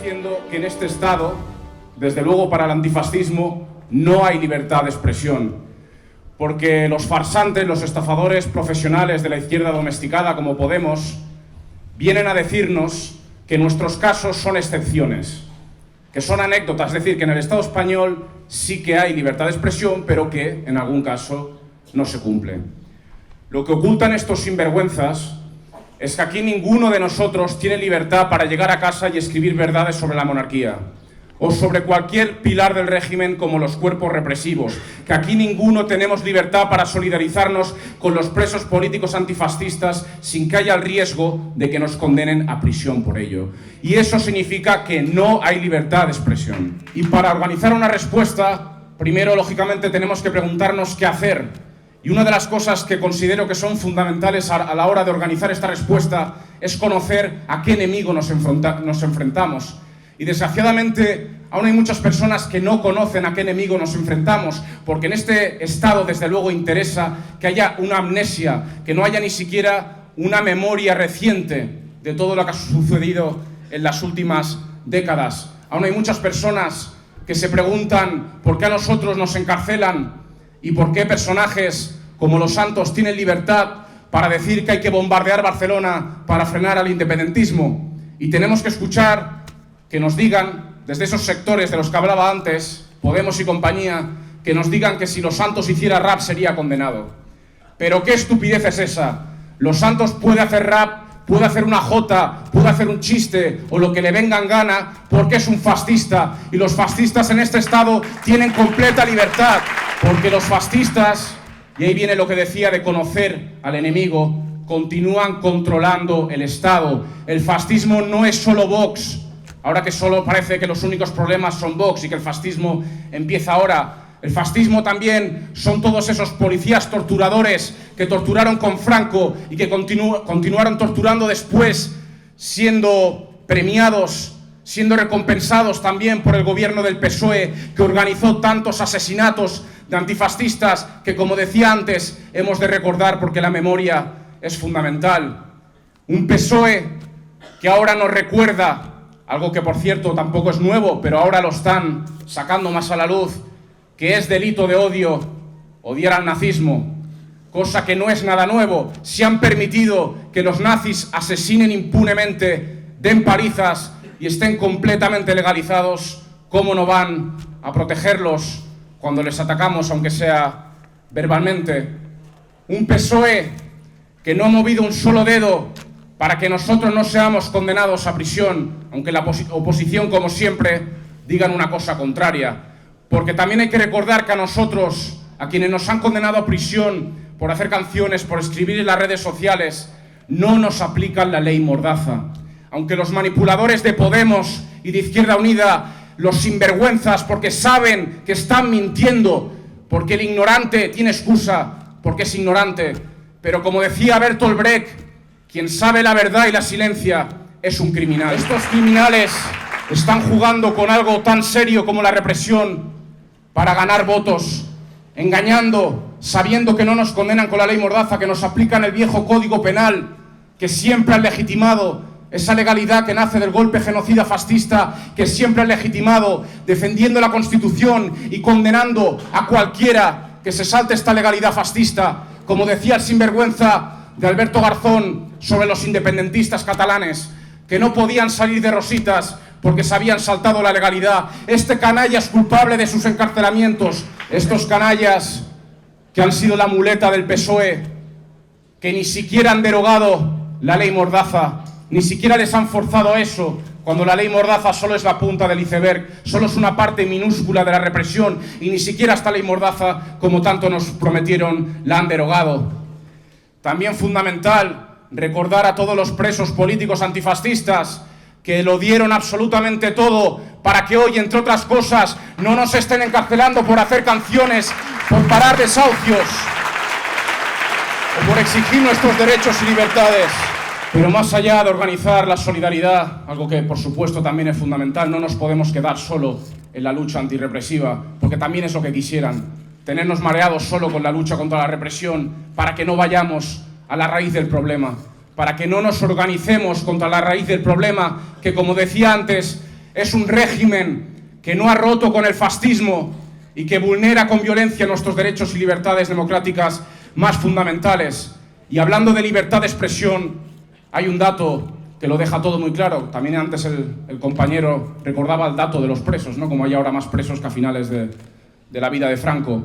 diciendo que en este Estado, desde luego para el antifascismo, no hay libertad de expresión. Porque los farsantes, los estafadores profesionales de la izquierda domesticada como Podemos, vienen a decirnos que nuestros casos son excepciones, que son anécdotas, es decir, que en el Estado español sí que hay libertad de expresión, pero que en algún caso no se cumple. Lo que ocultan estos sinvergüenzas es que aquí ninguno de nosotros tiene libertad para llegar a casa y escribir verdades sobre la monarquía o sobre cualquier pilar del régimen como los cuerpos represivos, que aquí ninguno tenemos libertad para solidarizarnos con los presos políticos antifascistas sin que haya el riesgo de que nos condenen a prisión por ello. Y eso significa que no hay libertad de expresión. Y para organizar una respuesta, primero, lógicamente, tenemos que preguntarnos qué hacer. Y una de las cosas que considero que son fundamentales a la hora de organizar esta respuesta es conocer a qué enemigo nos enfrentamos. Y desgraciadamente aún hay muchas personas que no conocen a qué enemigo nos enfrentamos, porque en este Estado desde luego interesa que haya una amnesia, que no haya ni siquiera una memoria reciente de todo lo que ha sucedido en las últimas décadas. Aún hay muchas personas que se preguntan por qué a nosotros nos encarcelan y por qué personajes como los Santos tienen libertad para decir que hay que bombardear Barcelona para frenar al independentismo. Y tenemos que escuchar que nos digan, desde esos sectores de los que hablaba antes, Podemos y compañía, que nos digan que si Los Santos hiciera rap sería condenado. Pero qué estupidez es esa. Los Santos puede hacer rap, puede hacer una jota, puede hacer un chiste o lo que le venga en gana porque es un fascista. Y los fascistas en este Estado tienen completa libertad, porque los fascistas, y ahí viene lo que decía de conocer al enemigo, continúan controlando el Estado. El fascismo no es solo Vox. Ahora que solo parece que los únicos problemas son Vox y que el fascismo empieza ahora. El fascismo también son todos esos policías torturadores que torturaron con Franco y que continuaron torturando después, siendo premiados, siendo recompensados también por el gobierno del PSOE, que organizó tantos asesinatos de antifascistas que, como decía antes, hemos de recordar porque la memoria es fundamental. Un PSOE que ahora nos recuerda algo que, por cierto, tampoco es nuevo, pero ahora lo están sacando más a la luz, que es delito de odio odiar al nazismo, cosa que no es nada nuevo. Si han permitido que los nazis asesinen impunemente, den palizas y estén completamente legalizados, ¿cómo no van a protegerlos cuando les atacamos, aunque sea verbalmente? Un PSOE que no ha movido un solo dedo para que nosotros no seamos condenados a prisión, aunque la oposición, como siempre, digan una cosa contraria. Porque también hay que recordar que a nosotros, a quienes nos han condenado a prisión por hacer canciones, por escribir en las redes sociales, no nos aplican la ley Mordaza. Aunque los manipuladores de Podemos y de Izquierda Unida, los sinvergüenzas, porque saben que están mintiendo, porque el ignorante tiene excusa, porque es ignorante. Pero como decía Bertolt Brecht, quien sabe la verdad y la silencia es un criminal. Estos criminales están jugando con algo tan serio como la represión para ganar votos, engañando, sabiendo que no nos condenan con la ley Mordaza, que nos aplican el viejo Código Penal, que siempre han legitimado esa legalidad que nace del golpe genocida fascista, que siempre han legitimado defendiendo la Constitución y condenando a cualquiera que se salte esta legalidad fascista, como decía el sinvergüenza de Alberto Garzón sobre los independentistas catalanes, que no podían salir de rositas porque se habían saltado la legalidad. Este canalla es culpable de sus encarcelamientos. Estos canallas que han sido la muleta del PSOE, que ni siquiera han derogado la ley Mordaza, ni siquiera les han forzado a eso, cuando la ley Mordaza solo es la punta del iceberg, solo es una parte minúscula de la represión, y ni siquiera esta ley Mordaza, como tanto nos prometieron, la han derogado. También fundamental recordar a todos los presos políticos antifascistas que lo dieron absolutamente todo para que hoy, entre otras cosas, no nos estén encarcelando por hacer canciones, por parar desahucios o por exigir nuestros derechos y libertades. Pero más allá de organizar la solidaridad, algo que por supuesto también es fundamental, no nos podemos quedar solo en la lucha antirrepresiva, porque también es lo que quisieran, tenernos mareados solo con la lucha contra la represión para que no vayamos a la raíz del problema, para que no nos organicemos contra la raíz del problema, que, como decía antes, Es un régimen que no ha roto con el fascismo y que vulnera con violencia nuestros derechos y libertades democráticas más fundamentales. Y hablando de libertad de expresión, hay un dato que lo deja todo muy claro. También antes el compañero recordaba el dato de los presos, ¿no? Como hay ahora más presos que a finales de la vida de Franco.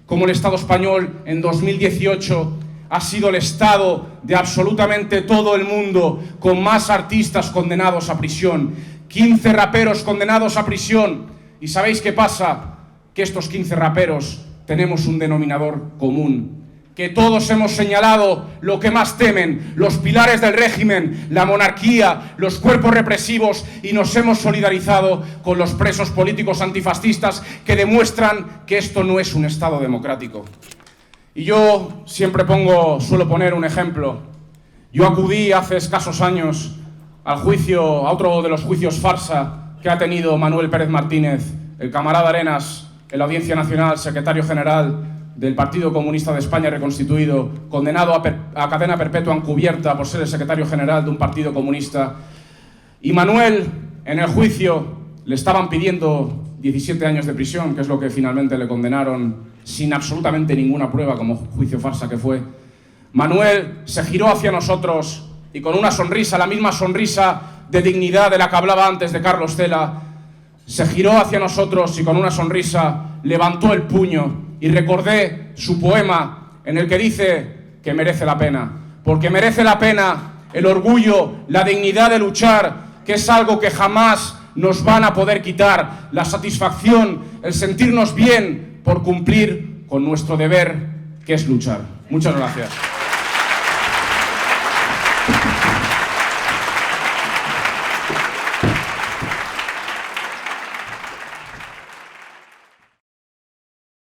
Como el Estado español en 2018 ha sido el Estado de absolutamente todo el mundo con más artistas condenados a prisión. 15 raperos condenados a prisión. ¿Y sabéis qué pasa? Que estos 15 raperos tenemos un denominador común. Que todos hemos señalado lo que más temen, los pilares del régimen, la monarquía, los cuerpos represivos, y nos hemos solidarizado con los presos políticos antifascistas que demuestran que esto no es un Estado democrático. Y yo siempre suelo poner un ejemplo. Yo acudí hace escasos años a otro de los juicios farsa que ha tenido Manuel Pérez Martínez, el camarada Arenas, en la Audiencia Nacional, secretario general del Partido Comunista de España reconstituido, condenado a cadena perpetua encubierta por ser el secretario general de un partido comunista. Y Manuel, en el juicio, le estaban pidiendo 17 años de prisión, que es lo que finalmente le condenaron, sin absolutamente ninguna prueba, como juicio farsa que fue. Manuel se giró hacia nosotros y con una sonrisa, la misma sonrisa de dignidad de la que hablaba antes de Carlos Cela, se giró hacia nosotros y con una sonrisa levantó el puño. Y recordé su poema en el que dice que merece la pena, porque merece la pena el orgullo, la dignidad de luchar, que es algo que jamás nos van a poder quitar, la satisfacción, el sentirnos bien por cumplir con nuestro deber, que es luchar. Muchas gracias.